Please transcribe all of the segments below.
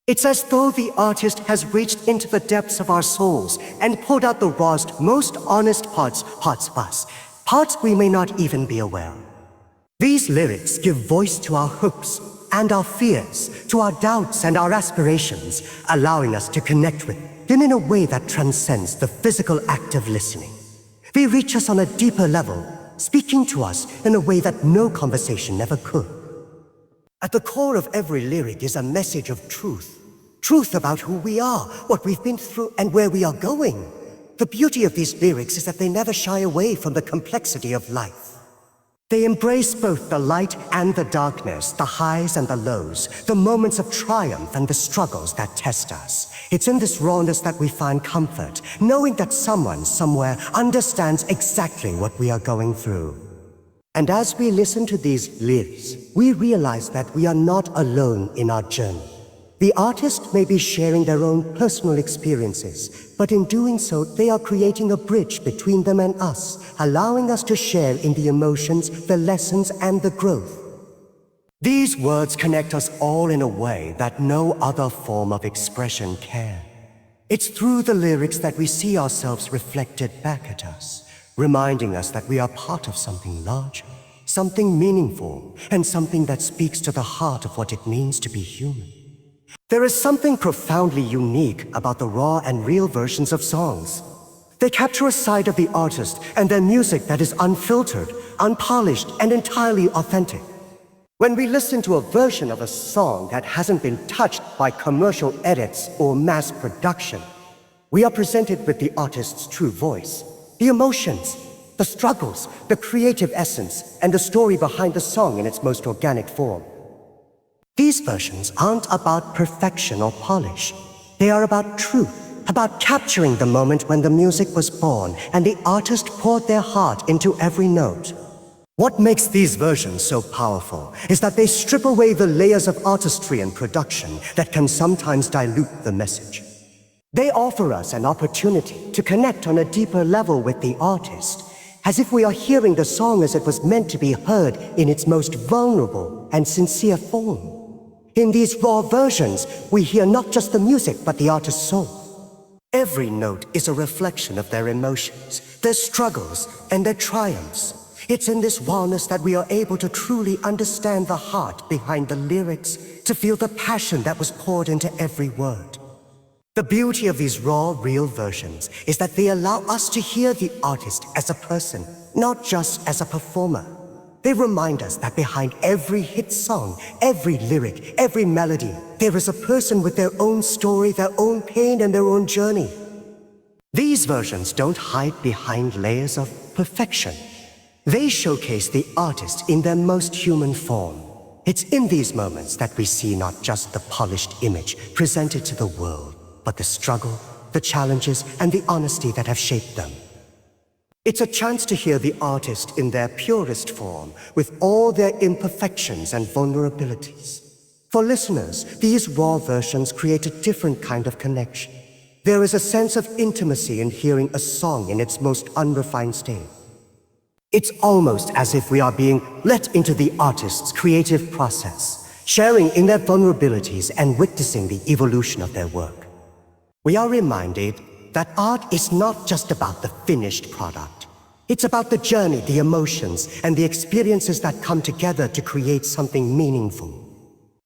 It's as though the artist has reached into the depths of our souls and pulled out the rawest, most honest parts of us, parts we may not even be aware of. These lyrics give voice to our hopes and our fears, to our doubts and our aspirations, allowing us to connect with them in a way that transcends the physical act of listening. They reach us on a deeper level, speaking to us in a way that no conversation ever could. At the core of every lyric is a message of truth. Truth about who we are, what we've been through, and where we are going. The beauty of these lyrics is that they never shy away from the complexity of life. They embrace both the light and the darkness, the highs and the lows, the moments of triumph and the struggles that test us. It's in this rawness that we find comfort, knowing that someone somewhere understands exactly what we are going through. And as we listen to these lyrics, we realize that we are not alone in our journey. The artist may be sharing their own personal experiences, but in doing so, they are creating a bridge between them and us, allowing us to share in the emotions, the lessons, and the growth. These words connect us all in a way that no other form of expression can. It's through the lyrics that we see ourselves reflected back at us, reminding us that we are part of something larger, something meaningful, and something that speaks to the heart of what it means to be human. There is something profoundly unique about the raw and real versions of songs. They capture a side of the artist and their music that is unfiltered, unpolished, and entirely authentic. When we listen to a version of a song that hasn't been touched by commercial edits or mass production, we are presented with the artist's true voice, the emotions, the struggles, the creative essence, and the story behind the song in its most organic form. These versions aren't about perfection or polish. They are about truth, about capturing the moment when the music was born and the artist poured their heart into every note. What makes these versions so powerful is that they strip away the layers of artistry and production that can sometimes dilute the message. They offer us an opportunity to connect on a deeper level with the artist, as if we are hearing the song as it was meant to be heard in its most vulnerable and sincere form. In these raw versions, we hear not just the music, but the artist's soul. Every note is a reflection of their emotions, their struggles, and their triumphs. It's in this rawness that we are able to truly understand the heart behind the lyrics, to feel the passion that was poured into every word. The beauty of these raw, real versions is that they allow us to hear the artist as a person, not just as a performer. They remind us that behind every hit song, every lyric, every melody, there is a person with their own story, their own pain, and their own journey. These versions don't hide behind layers of perfection. They showcase the artist in their most human form. It's in these moments that we see not just the polished image presented to the world, but the struggle, the challenges, and the honesty that have shaped them. It's a chance to hear the artist in their purest form, with all their imperfections and vulnerabilities. For listeners, these raw versions create a different kind of connection. There is a sense of intimacy in hearing a song in its most unrefined state. It's almost as if we are being let into the artist's creative process, sharing in their vulnerabilities and witnessing the evolution of their work. We are reminded that art is not just about the finished product. It's about the journey, the emotions, and the experiences that come together to create something meaningful.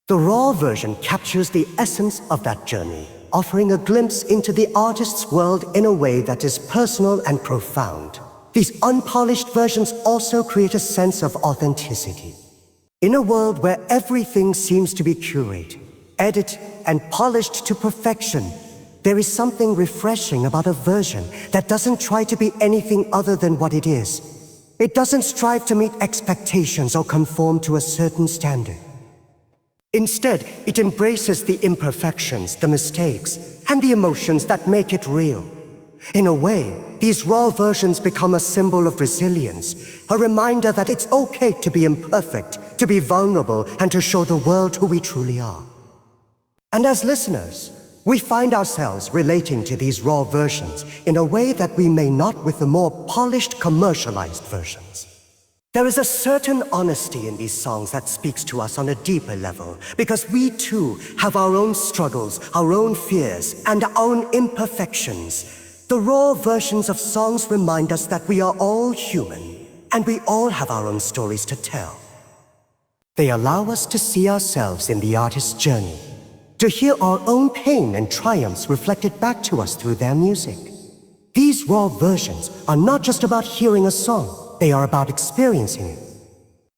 The raw version captures the essence of that journey, offering a glimpse into the artist's world in a way that is personal and profound. These unpolished versions also create a sense of authenticity. In a world where everything seems to be curated, edited, and polished to perfection, there is something refreshing about a version that doesn't try to be anything other than what it is. It doesn't strive to meet expectations or conform to a certain standard. Instead, it embraces the imperfections, the mistakes, and the emotions that make it real. In a way, these raw versions become a symbol of resilience, a reminder that it's okay to be imperfect, to be vulnerable, and to show the world who we truly are. And as listeners, we find ourselves relating to these raw versions in a way that we may not with the more polished, commercialized versions. There is a certain honesty in these songs that speaks to us on a deeper level, because we too have our own struggles, our own fears, and our own imperfections. The raw versions of songs remind us that we are all human, and we all have our own stories to tell. They allow us to see ourselves in the artist's journey, to hear our own pain and triumphs reflected back to us through their music. These raw versions are not just about hearing a song, they are about experiencing it.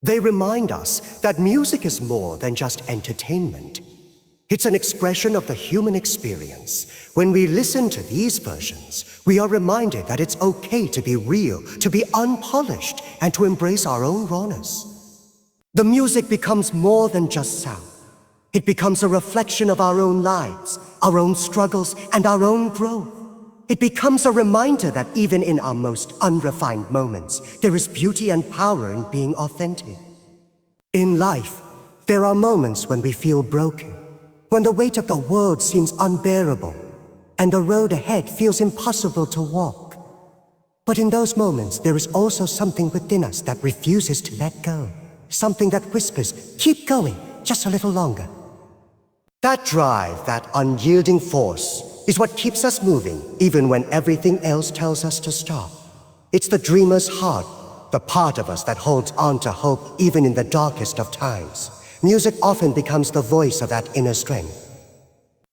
They remind us that music is more than just entertainment. It's an expression of the human experience. When we listen to these versions, we are reminded that it's okay to be real, to be unpolished, and to embrace our own rawness. The music becomes more than just sound. It becomes a reflection of our own lives, our own struggles, and our own growth. It becomes a reminder that even in our most unrefined moments, there is beauty and power in being authentic. In life, there are moments when we feel broken, when the weight of the world seems unbearable, and the road ahead feels impossible to walk. But in those moments, there is also something within us that refuses to let go, something that whispers, "Keep going, just a little longer." That drive, that unyielding force, is what keeps us moving, even when everything else tells us to stop. It's the dreamer's heart, the part of us that holds on to hope even in the darkest of times. Music often becomes the voice of that inner strength.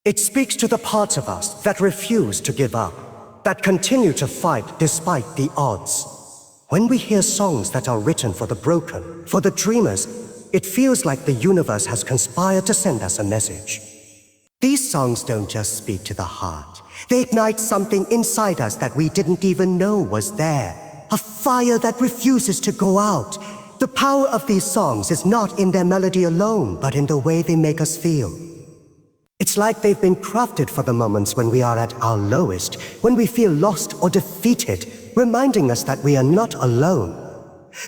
It speaks to the parts of us that refuse to give up, that continue to fight despite the odds. When we hear songs that are written for the broken, for the dreamers, it feels like the universe has conspired to send us a message. These songs don't just speak to the heart. They ignite something inside us that we didn't even know was there. A fire that refuses to go out. The power of these songs is not in their melody alone, but in the way they make us feel. It's like they've been crafted for the moments when we are at our lowest, when we feel lost or defeated, reminding us that we are not alone.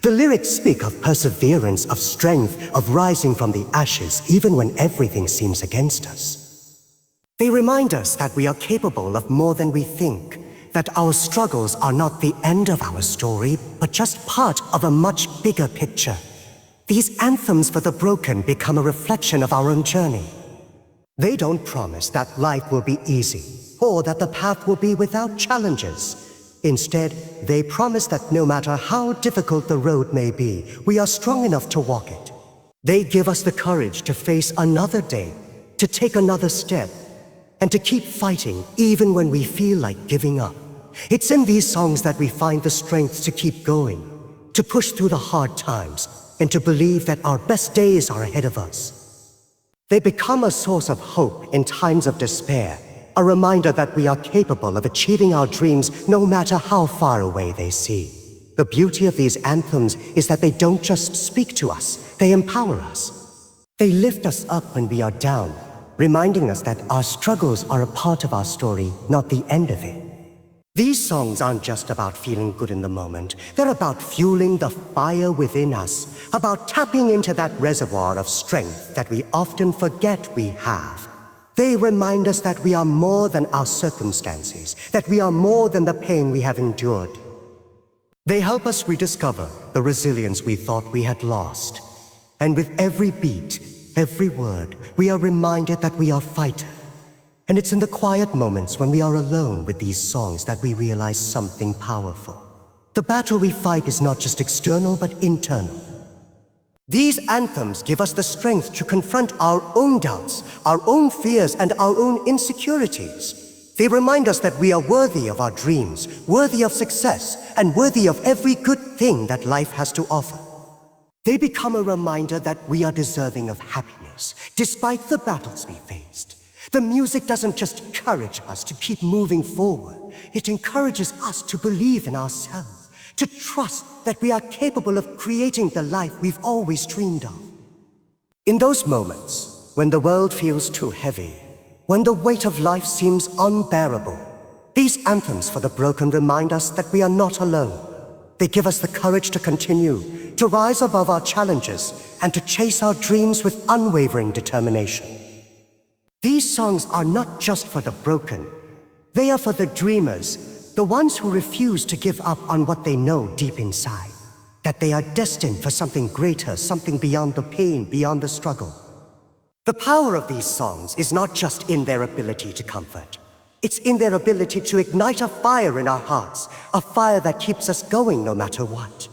The lyrics speak of perseverance, of strength, of rising from the ashes, even when everything seems against us. They remind us that we are capable of more than we think, that our struggles are not the end of our story, but just part of a much bigger picture. These anthems for the broken become a reflection of our own journey. They don't promise that life will be easy, or that the path will be without challenges. Instead, they promise that no matter how difficult the road may be, we are strong enough to walk it. They give us the courage to face another day, to take another step, and to keep fighting even when we feel like giving up. It's in these songs that we find the strength to keep going, to push through the hard times, and to believe that our best days are ahead of us. They become a source of hope in times of despair, a reminder that we are capable of achieving our dreams no matter how far away they seem. The beauty of these anthems is that they don't just speak to us, they empower us. They lift us up when we are down, reminding us that our struggles are a part of our story, not the end of it. These songs aren't just about feeling good in the moment. They're about fueling the fire within us, about tapping into that reservoir of strength that we often forget we have. They remind us that we are more than our circumstances, that we are more than the pain we have endured. They help us rediscover the resilience we thought we had lost. And with every beat, every word, we are reminded that we are fighters. And it's in the quiet moments when we are alone with these songs that we realize something powerful. The battle we fight is not just external, but internal. These anthems give us the strength to confront our own doubts, our own fears, and our own insecurities. They remind us that we are worthy of our dreams, worthy of success, and worthy of every good thing that life has to offer. They become a reminder that we are deserving of happiness, despite the battles we faced. The music doesn't just encourage us to keep moving forward. It encourages us to believe in ourselves, to trust that we are capable of creating the life we've always dreamed of. In those moments, when the world feels too heavy, when the weight of life seems unbearable, these anthems for the broken remind us that we are not alone. They give us the courage to continue, to rise above our challenges, and to chase our dreams with unwavering determination. These songs are not just for the broken. They are for the dreamers, the ones who refuse to give up on what they know deep inside. that they are destined for something greater, something beyond the pain, beyond the struggle. The power of these songs is not just in their ability to comfort. It's in their ability to ignite a fire in our hearts, a fire that keeps us going no matter what.